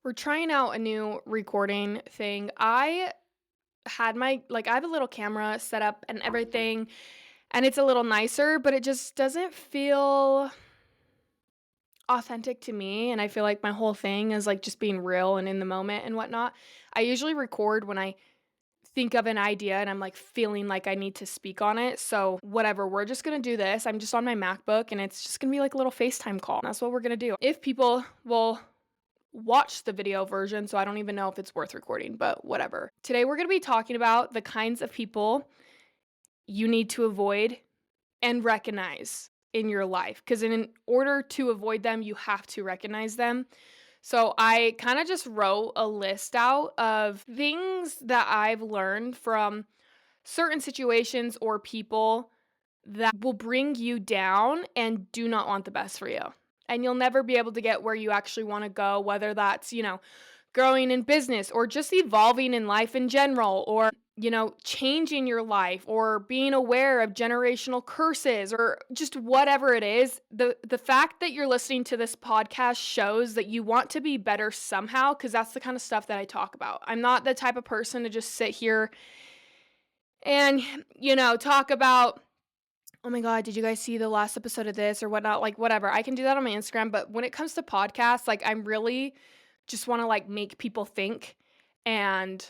We're trying out a new recording thing. I have a little camera set up and everything, and it's a little nicer, but it just doesn't feel authentic to me. And I feel like my whole thing is like just being real and in the moment and whatnot. I usually record when I think of an idea and I'm like feeling like I need to speak on it. So, whatever, we're just gonna do this. I'm just on my MacBook and it's just gonna be like a little FaceTime call. That's what we're gonna do. If people will watch the video version, so I don't even know if it's worth recording, but whatever. Today we're going to be talking about the kinds of people you need to avoid and recognize in your life, because in order to avoid them, you have to recognize them. So I kind of just wrote a list out of things that I've learned from certain situations or people that will bring you down and do not want the best for you. And you'll never be able to get where you actually want to go, whether that's, growing in business or just evolving in life in general, or, changing your life or being aware of generational curses or just whatever it is. The fact that you're listening to this podcast shows that you want to be better somehow, because that's the kind of stuff that I talk about. I'm not the type of person to just sit here and, talk about, oh my God, did you guys see the last episode of this or whatnot? Like, whatever. I can do that on my Instagram. But when it comes to podcasts, like, I'm really just want to like make people think and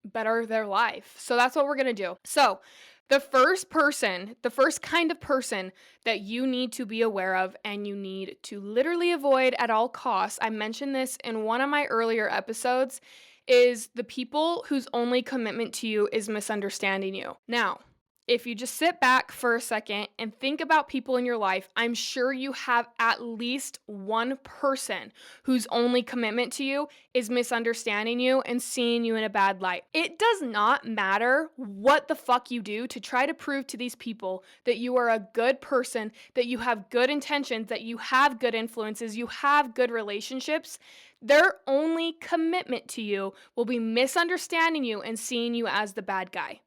better their life. So that's what we're going to do. So the first kind of person that you need to be aware of and you need to literally avoid at all costs, I mentioned this in one of my earlier episodes, is the people whose only commitment to you is misunderstanding you. Now, if you just sit back for a second and think about people in your life, I'm sure you have at least one person whose only commitment to you is misunderstanding you and seeing you in a bad light. It does not matter what the fuck you do to try to prove to these people that you are a good person, that you have good intentions, that you have good influences, you have good relationships. Their only commitment to you will be misunderstanding you and seeing you as the bad guy.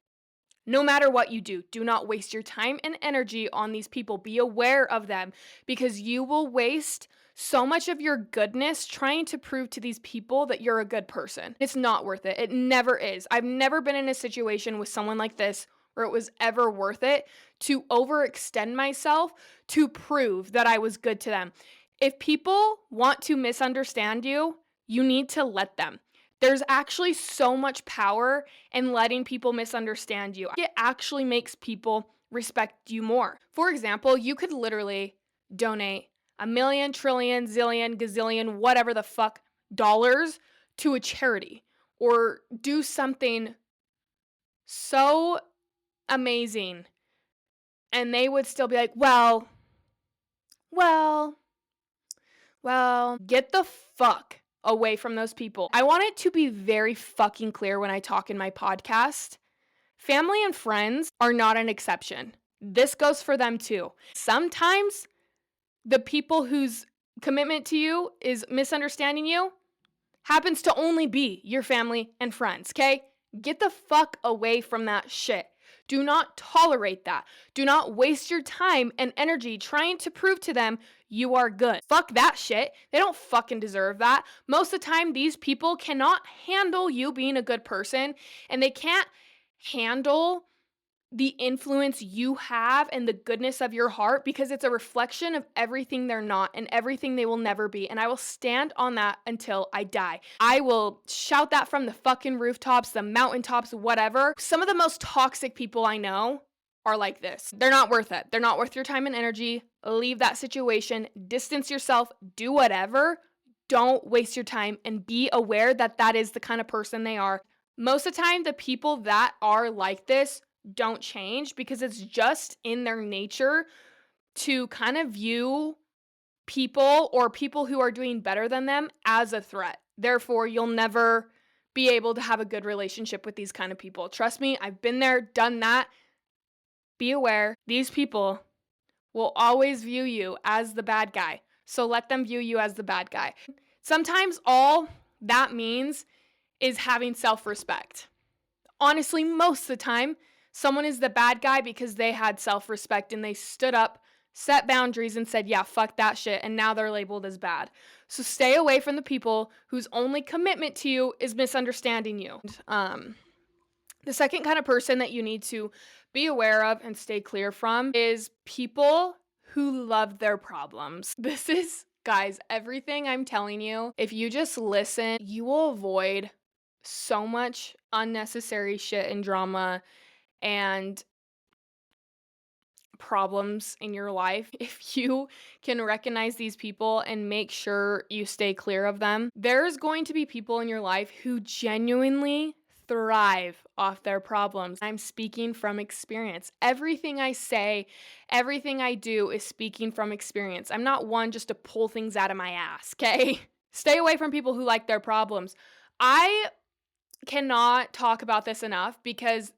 No matter what you do not waste your time and energy on these people. Be aware of them, because you will waste so much of your goodness trying to prove to these people that you're a good person. It's not worth it. It never is. I've never been in a situation with someone like this where it was ever worth it to overextend myself to prove that I was good to them. If people want to misunderstand you, you need to let them. There's actually so much power in letting people misunderstand you. It actually makes people respect you more. For example, you could literally donate a million, trillion, zillion, gazillion, whatever the fuck dollars to a charity, or do something so amazing, and they would still be like, well, get the fuck away from those people. I want it to be very fucking clear when I talk in my podcast. Family and friends are not an exception. This goes for them too. Sometimes the people whose commitment to you is misunderstanding you happens to only be your family and friends, okay? Get the fuck away from that shit. Do not tolerate that. Do not waste your time and energy trying to prove to them you are good. Fuck that shit. They don't fucking deserve that. Most of the time, these people cannot handle you being a good person, and they can't handle the influence you have and the goodness of your heart, because it's a reflection of everything they're not and everything they will never be. And I will stand on that until I die. I will shout that from the fucking rooftops, the mountaintops, whatever. Some of the most toxic people I know are like this. They're not worth it. They're not worth your time and energy. Leave that situation, distance yourself, do whatever. Don't waste your time, and be aware that that is the kind of person they are. Most of the time, the people that are like this don't change, because it's just in their nature to kind of view people or people who are doing better than them as a threat. Therefore, you'll never be able to have a good relationship with these kind of people. Trust me, I've been there, done that. Be aware, these people will always view you as the bad guy. So let them view you as the bad guy. Sometimes all that means is having self-respect. Honestly, most of the time, someone is the bad guy because they had self-respect and they stood up, set boundaries and said, yeah, fuck that shit, and now they're labeled as bad. So stay away from the people whose only commitment to you is misunderstanding you. The second kind of person that you need to be aware of and stay clear from is people who love their problems. This is, guys, everything I'm telling you, if you just listen, you will avoid so much unnecessary shit and drama and problems in your life. If you can recognize these people and make sure you stay clear of them, there's going to be people in your life who genuinely thrive off their problems. I'm speaking from experience. Everything I say, everything I do is speaking from experience. I'm not one just to pull things out of my ass, okay? Stay away from people who like their problems. I cannot talk about this enough because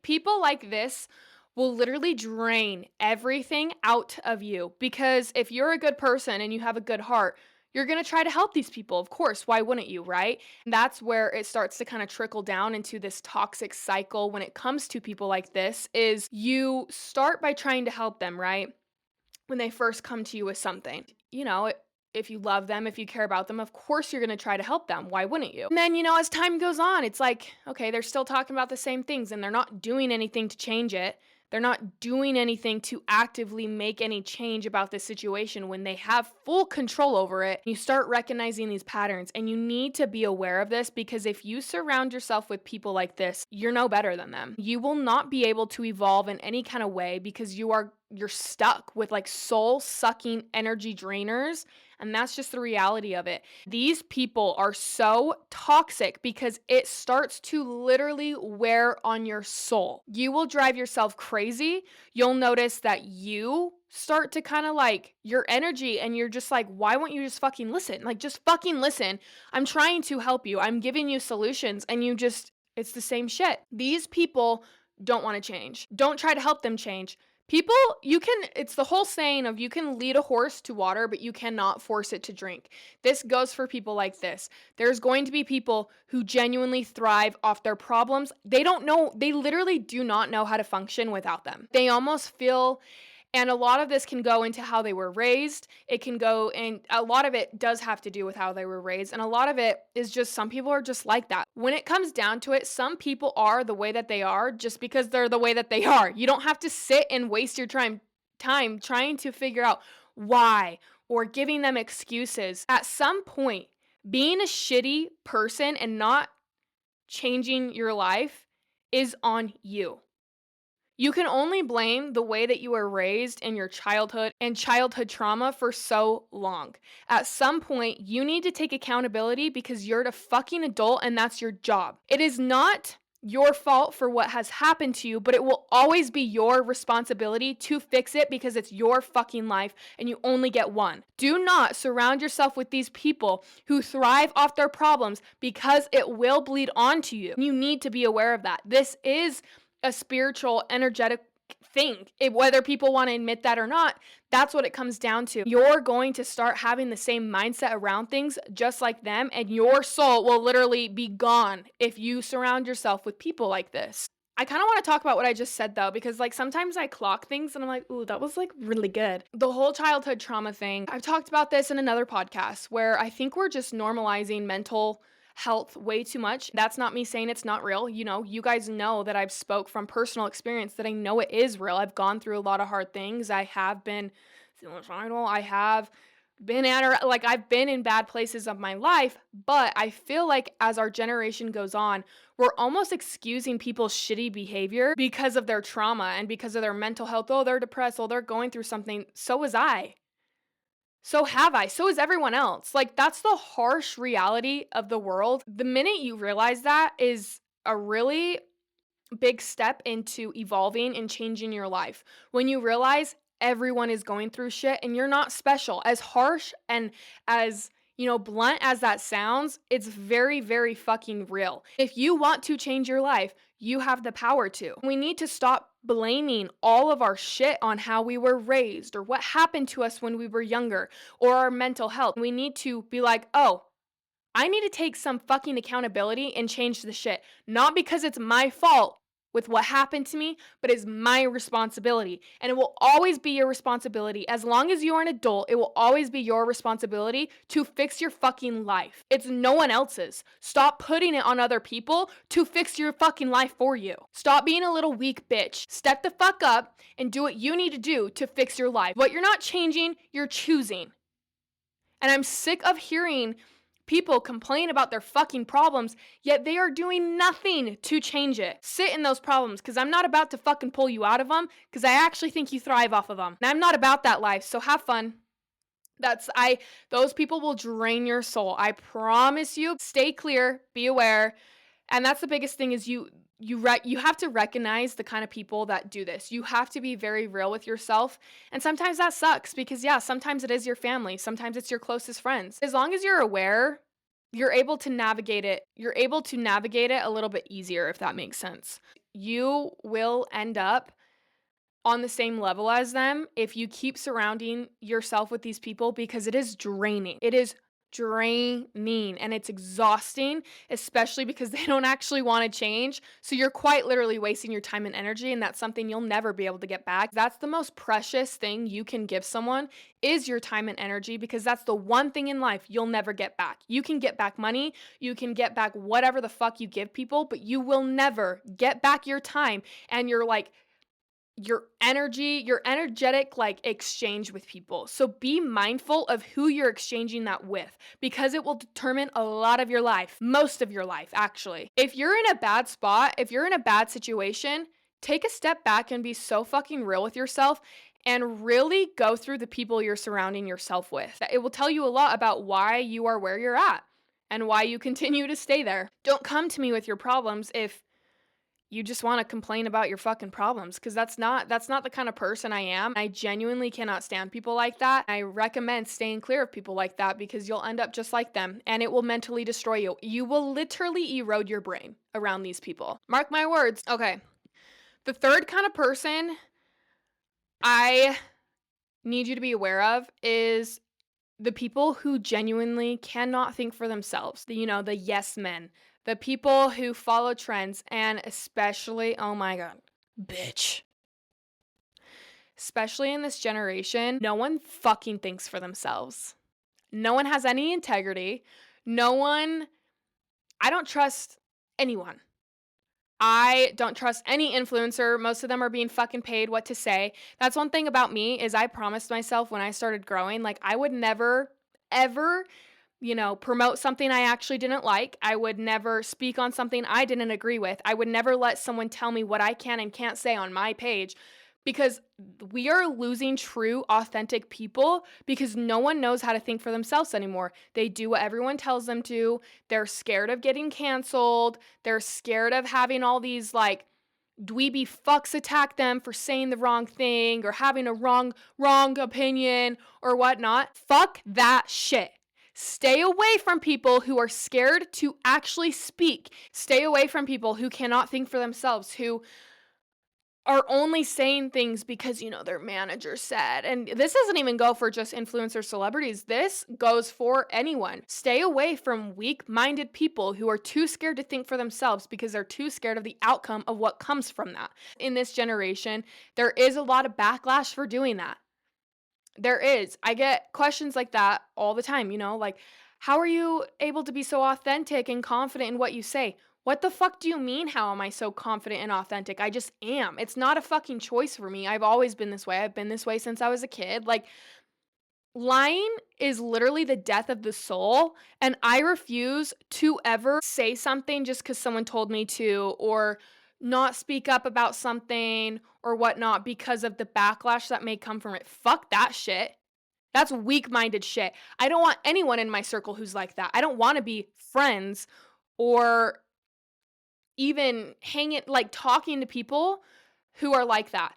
people like this will literally drain everything out of you, because if you're a good person and you have a good heart, you're going to try to help these people. Of course, why wouldn't you, right? And that's where it starts to kind of trickle down into this toxic cycle when it comes to people like this is you start by trying to help them, right? When they first come to you with something. If you love them, if you care about them, of course you're going to try to help them. Why wouldn't you? And then, as time goes on, it's like, okay, they're still talking about the same things and they're not doing anything to change it. They're not doing anything to actively make any change about this situation when they have full control over it. You start recognizing these patterns, and you need to be aware of this, because if you surround yourself with people like this, you're no better than them. You will not be able to evolve in any kind of way because you're stuck with like soul sucking energy drainers. And that's just the reality of it. These people are so toxic because it starts to literally wear on your soul. You will drive yourself crazy. You'll notice that you start to kind of like your energy, and you're just like, why won't you just fucking listen? Like, just fucking listen. I'm trying to help you. I'm giving you solutions, and it's the same shit. These people don't want to change. Don't try to help them change. People, it's the whole saying of you can lead a horse to water, but you cannot force it to drink. This goes for people like this. There's going to be people who genuinely thrive off their problems. They literally do not know how to function without them. They almost feel, and a lot of this can go into how they were raised. And a lot of it does have to do with how they were raised. And a lot of it is just some people are just like that. When it comes down to it, some people are the way that they are just because they're the way that they are. You don't have to sit and waste your time trying to figure out why or giving them excuses. At some point, being a shitty person and not changing your life is on you. You can only blame the way that you were raised in your childhood and childhood trauma for so long. At some point, you need to take accountability because you're a fucking adult and that's your job. It is not your fault for what has happened to you, but it will always be your responsibility to fix it because it's your fucking life and you only get one. Do not surround yourself with these people who thrive off their problems because it will bleed onto you. You need to be aware of that. This is a spiritual, energetic thing. Whether people want to admit that or not, that's what it comes down to. You're going to start having the same mindset around things just like them, and your soul will literally be gone if you surround yourself with people like this. I kind of want to talk about what I just said though, because like sometimes I clock things and I'm like, ooh, that was like really good. The whole childhood trauma thing, I've talked about this in another podcast where I think we're just normalizing mental health way too much. That's not me saying it's not real. You guys know that I've spoke from personal experience that I know it is real. I've gone through a lot of hard things. I have been suicidal. I have been I've been in bad places of my life, but I feel like as our generation goes on, we're almost excusing people's shitty behavior because of their trauma and because of their mental health. Oh, they're depressed. Oh, they're going through something. So was I. So have I. So is everyone else. Like, that's the harsh reality of the world. The minute you realize that is a really big step into evolving and changing your life. When you realize everyone is going through shit and you're not special. As harsh and as blunt as that sounds, it's very, very fucking real. If you want to change your life, you have the power to. We need to stop blaming all of our shit on how we were raised or what happened to us when we were younger or our mental health. We need to be like, oh, I need to take some fucking accountability and change the shit. Not because it's my fault with what happened to me, but it's my responsibility. And it will always be your responsibility. As long as you are an adult, it will always be your responsibility to fix your fucking life. It's no one else's. Stop putting it on other people to fix your fucking life for you. Stop being a little weak bitch. Step the fuck up and do what you need to do to fix your life. What you're not changing, you're choosing. And I'm sick of hearing people complain about their fucking problems, yet they are doing nothing to change it. Sit in those problems, because I'm not about to fucking pull you out of them, because I actually think you thrive off of them. And I'm not about that life, so have fun. Those people will drain your soul. I promise you. Stay clear, be aware. And that's the biggest thing is you have to recognize the kind of people that do this. You have to be very real with yourself. And sometimes that sucks because yeah, sometimes it is your family. Sometimes it's your closest friends. As long as you're aware, you're able to navigate it. You're able to navigate it a little bit easier, if that makes sense. You will end up on the same level as them if you keep surrounding yourself with these people because it is draining. It is draining and it's exhausting, especially because they don't actually want to change. So you're quite literally wasting your time and energy, and that's something you'll never be able to get back. That's the most precious thing you can give someone is your time and energy, because that's the one thing in life you'll never get back. You can get back money, you can get back whatever the fuck you give people, but you will never get back your time and your energy, your energetic exchange with people. So be mindful of who you're exchanging that with, because it will determine a lot of your life, most of your life actually. If you're in a bad spot, if you're in a bad situation, take a step back and be so fucking real with yourself and really go through the people you're surrounding yourself with. It will tell you a lot about why you are where you're at and why you continue to stay there. Don't come to me with your problems if you just want to complain about your fucking problems, because that's not the kind of person I am. I genuinely cannot stand people like that. I recommend staying clear of people like that because you'll end up just like them and it will mentally destroy you. You will literally erode your brain around these people. Mark my words. Okay. The third kind of person I need you to be aware of is the people who genuinely cannot think for themselves. The yes men. The people who follow trends, and especially, oh my god, bitch. Especially in this generation, no one fucking thinks for themselves. No one has any integrity. I don't trust anyone. I don't trust any influencer. Most of them are being fucking paid what to say. That's one thing about me is I promised myself when I started growing, I would never, ever promote something I actually didn't like. I would never speak on something I didn't agree with. I would never let someone tell me what I can and can't say on my page, because we are losing true, authentic people because no one knows how to think for themselves anymore. They do what everyone tells them to. They're scared of getting canceled. They're scared of having all these dweeby fucks attack them for saying the wrong thing or having a wrong opinion or whatnot. Fuck that shit. Stay away from people who are scared to actually speak. Stay away from people who cannot think for themselves, who are only saying things because, their manager said. And this doesn't even go for just influencer celebrities. This goes for anyone. Stay away from weak-minded people who are too scared to think for themselves because they're too scared of the outcome of what comes from that. In this generation, there is a lot of backlash for doing that. There is. I get questions like that all the time, how are you able to be so authentic and confident in what you say? What the fuck do you mean, how am I so confident and authentic? I just am. It's not a fucking choice for me. I've always been this way. I've been this way since I was a kid. Lying is literally the death of the soul, and I refuse to ever say something just because someone told me to, or not speak up about something or whatnot because of the backlash that may come from it. Fuck that shit. That's weak-minded shit. I don't want anyone in my circle who's like that. I don't want to be friends or even talking to people who are like that.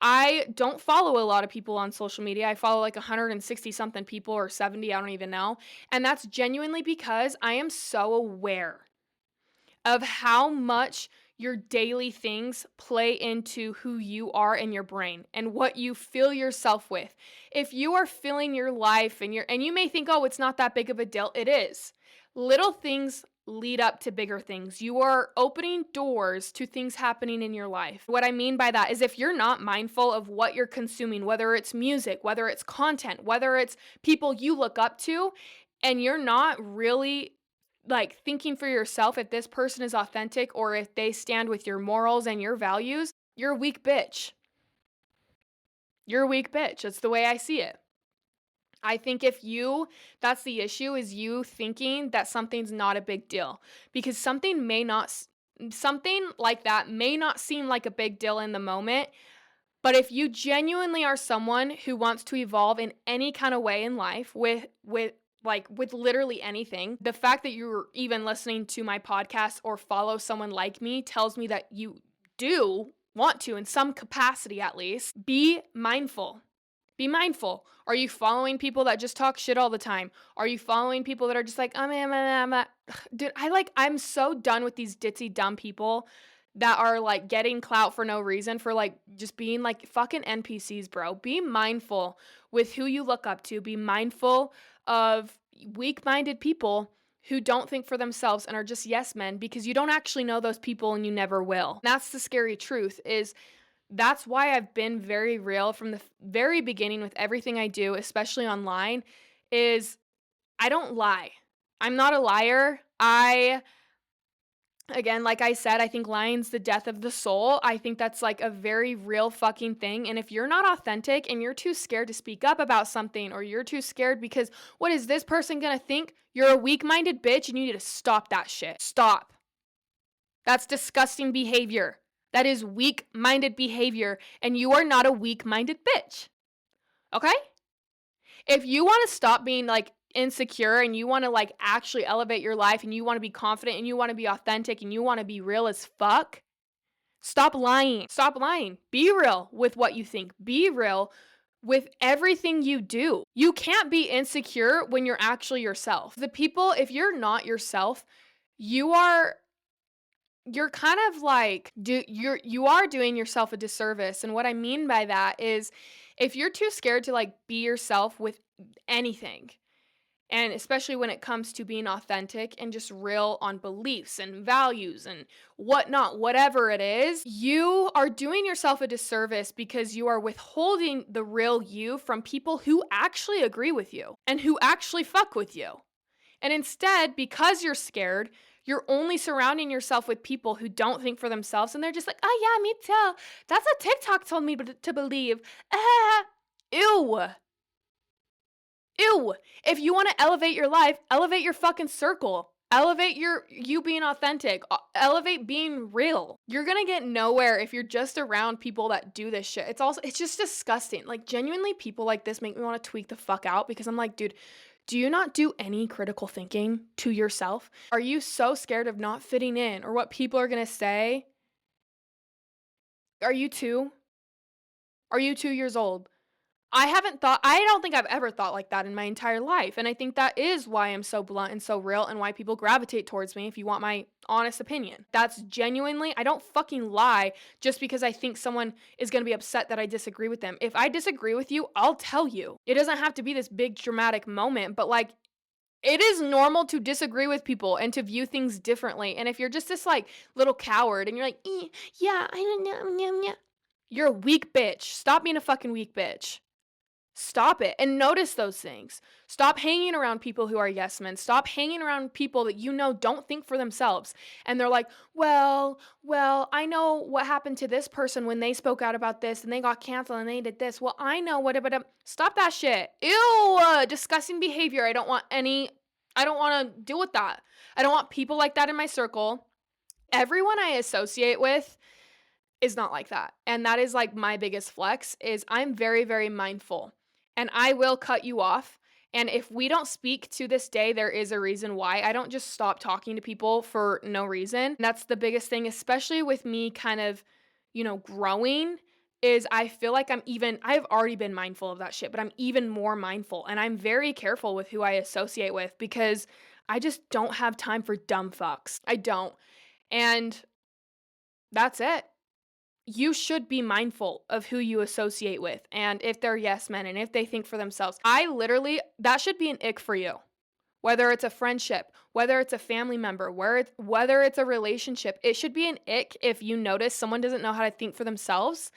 I don't follow a lot of people on social media. I follow 160 something people or 70, I don't even know. And that's genuinely because I am so aware of how much your daily things play into who you are in your brain and what you fill yourself with. If you are filling your life and you may think, oh, it's not that big of a deal. It is. Little things lead up to bigger things. You are opening doors to things happening in your life. What I mean by that is if you're not mindful of what you're consuming, whether it's music, whether it's content, whether it's people you look up to, and you're not really like thinking for yourself if this person is authentic or if they stand with your morals and your values, you're a weak bitch. You're a weak bitch. That's the way I see it. I think that's the issue, is you thinking that something's not a big deal, because something like that may not seem like a big deal in the moment, but if you genuinely are someone who wants to evolve in any kind of way in life with literally anything, the fact that you're even listening to my podcast or follow someone like me tells me that you do want to, in some capacity at least, be mindful. Be mindful. Are you following people that just talk shit all the time? Are you following people that are just like, dude, I'm so done with these ditzy dumb people that are like getting clout for no reason, for like just being like fucking NPCs, bro. Be mindful with who you look up to. Be mindful of weak-minded people who don't think for themselves and are just yes men, because you don't actually know those people and you never will. That's the scary truth, is that's why I've been very real from the very beginning with everything I do, especially online, is I don't lie. I'm not a liar. Again, like I said, I think lying's the death of the soul. I think that's like a very real fucking thing. And if you're not authentic and you're too scared to speak up about something, or you're too scared because what is this person gonna think? You're a weak-minded bitch and you need to stop that shit. Stop. That's disgusting behavior. That is weak-minded behavior, and you are not a weak-minded bitch. Okay? If you want to stop being like insecure and you want to like actually elevate your life and you want to be confident and you want to be authentic and you want to be real as fuck, stop lying. Stop lying. Be real with what you think. Be real with everything you do. You can't be insecure when you're actually yourself. If you're not yourself, you're kind of like you are doing yourself a disservice. And what I mean by that is, if you're too scared to like be yourself with anything, and especially when it comes to being authentic and just real on beliefs and values and whatnot, whatever it is, you are doing yourself a disservice, because you are withholding the real you from people who actually agree with you and who actually fuck with you. And instead, because you're scared, you're only surrounding yourself with people who don't think for themselves, and they're just like, oh yeah, me too. That's what TikTok told me to believe. Ew. Ew. If you want to elevate your life, elevate your fucking circle. Elevate you being authentic. Elevate being real. You're gonna get nowhere if you're just around people that do this shit. It's just disgusting. Like, genuinely, people like this make me want to tweak the fuck out, because I'm like, dude, do you not do any critical thinking to yourself? Are you so scared of not fitting in or what people are going to say? Are you 2? Are you 2 years old? I don't think I've ever thought like that in my entire life. And I think that is why I'm so blunt and so real, and why people gravitate towards me, if you want my honest opinion. That's genuinely, I don't fucking lie just because I think someone is going to be upset that I disagree with them. If I disagree with you, I'll tell you. It doesn't have to be this big dramatic moment, but like, it is normal to disagree with people and to view things differently. And if you're just this like little coward and you're like, yeah, I don't know, you're a weak bitch. Stop being a fucking weak bitch. Stop it and notice those things. Stop hanging around people who are yes men. Stop hanging around people that you know don't think for themselves. And they're like, well, I know what happened to this person when they spoke out about this and they got canceled and they did this. Well, I know what. Stop that shit. Ew, disgusting behavior. I don't want to deal with that. I don't want people like that in my circle. Everyone I associate with is not like that. And that is like my biggest flex, is I'm very, very mindful. And I will cut you off. And if we don't speak to this day, there is a reason why. I don't just stop talking to people for no reason. That's the biggest thing, especially with me kind of, growing, is I feel like I've already been mindful of that shit, but I'm even more mindful. And I'm very careful with who I associate with, because I just don't have time for dumb fucks. I don't. And that's it. You should be mindful of who you associate with, and if they're yes men and if they think for themselves. That should be an ick for you. whether it's a friendship, whether it's a family member, whether it's a relationship. It should be an ick if you notice someone doesn't know how to think for themselves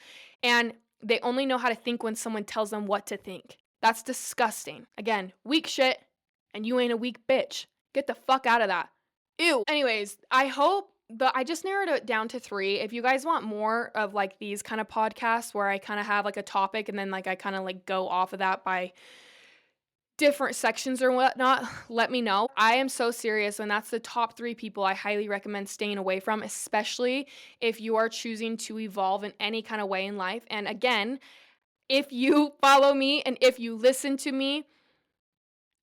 and they only know how to think when someone tells them what to think. That's disgusting. Again, weak shit, and you ain't a weak bitch. Get the fuck out of that. Ew. Anyways, I just narrowed it down to 3. If you guys want more of like these kind of podcasts where I kind of have like a topic and then like I kind of like go off of that by different sections or whatnot, let me know. I am so serious, and that's the top 3 people I highly recommend staying away from, especially if you are choosing to evolve in any kind of way in life. And again, if you follow me and if you listen to me,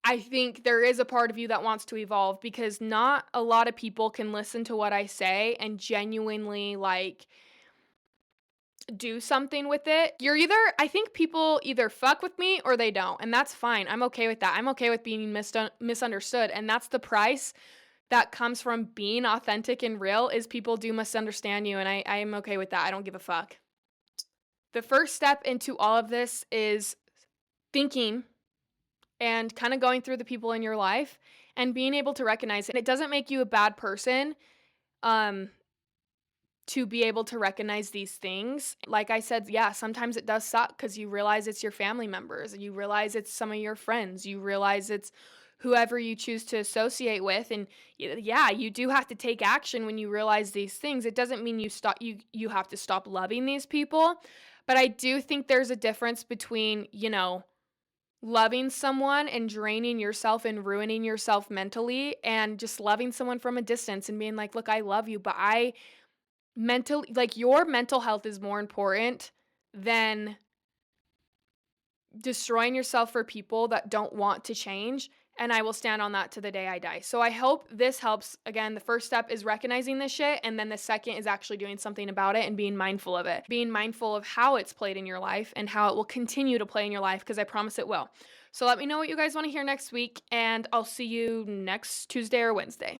I think there is a part of you that wants to evolve, because not a lot of people can listen to what I say and genuinely like do something with it. I think people either fuck with me or they don't, and that's fine. I'm okay with that. I'm okay with being misunderstood, and that's the price that comes from being authentic and real, is people do misunderstand you, and I am okay with that. I don't give a fuck. The first step into all of this is thinking and kind of going through the people in your life and being able to recognize it. It doesn't make you a bad person um to be able to recognize these things. Like I said, yeah, sometimes it does suck cuz you realize it's your family members, you realize it's some of your friends, you realize it's whoever you choose to associate with, and yeah, you do have to take action when you realize these things. It doesn't mean you have to stop loving these people, but I do think there's a difference between, loving someone and draining yourself and ruining yourself mentally, and just loving someone from a distance and being like, "Look, I love you, but I mentally like your mental health is more important than destroying yourself for people that don't want to change." And I will stand on that to the day I die. So I hope this helps. Again, the first step is recognizing this shit. And then the second is actually doing something about it and being mindful of it. Being mindful of how it's played in your life and how it will continue to play in your life, because I promise it will. So let me know what you guys want to hear next week. And I'll see you next Tuesday or Wednesday.